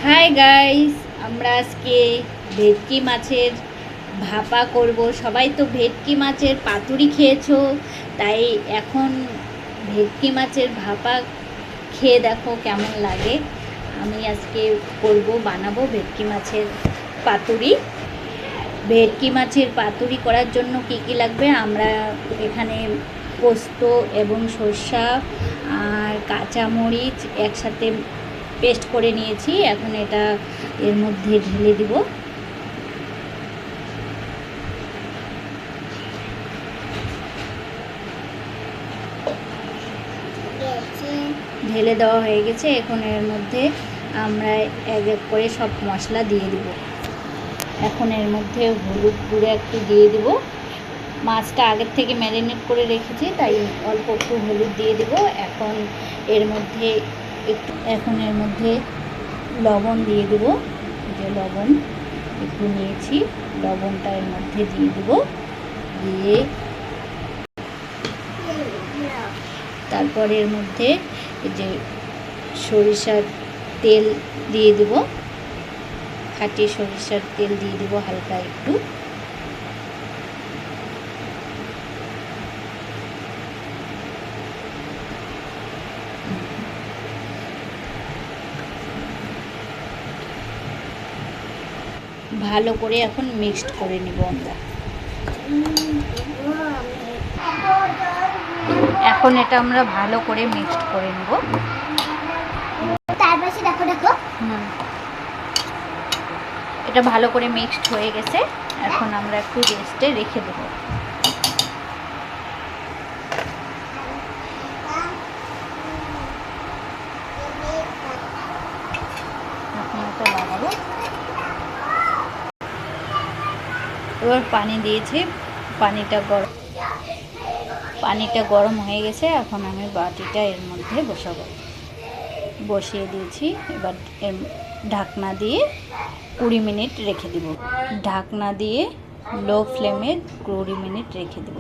Hi guys, আমরা আজকে ভেটকি মাছের ভাপা করব। সবাই তো ভেটকি মাছের পাতুরি খেয়েছো, তাই এখন ভেটকি মাছের ভাপা খেয়ে দেখো কেমন লাগে। আমি আজকে বানাবো ভেটকি মাছের পাতুরি। ভেটকি মাছের পাতুরি করার জন্য কি কি লাগবে, আমরা এখানে পোস্ত এবং সর্ষা আর কাঁচামরিচ একসাথে পেস্ট করে নিয়েছি। এখন এটা এর মধ্যে ঢেলে দিব। ঢেলে দেওয়া হয়ে গেছে। এখন এর মধ্যে আমরা এক এক করে সব মশলা দিয়ে দিব। এখন এর মধ্যে হলুদ গুঁড়ো একটু দিয়ে দিব। মাছটা আগের থেকে ম্যারিনেট করে রেখেছি, তাই অল্প একটু হলুদ দিয়ে দিব। এখন এর মধ্যে লবণ দিয়ে দেব। যে লবণ একটু নিয়েছি, লবণটা এর মধ্যে দিয়ে দেব। দিয়ে তারপর এর মধ্যে যে সরিষার তেল দিয়ে দেব, খাঁটি সরিষার তেল দিয়ে দেব হালকা একটু। ভালো করে এখন মিক্সড করে নিব আমরা। এখন এটা আমরা ভালো করে মিক্সড করে নিব। এটা ভালো করে মিক্সড হয়ে গেছে। এখন আমরা একটু রেস্টে রেখে দেব। এখন এটা লাগাবো। এবার পানি দিয়েছি, পানিটা গরম হয়ে গেছে। এখন আমি বাটিটা এর মধ্যে বসিয়ে দিয়েছি। এবার ঢাকনা দিয়ে 20 মিনিট রেখে দিব। ঢাকনা দিয়ে লো ফ্লেমে 20 মিনিট রেখে দেব।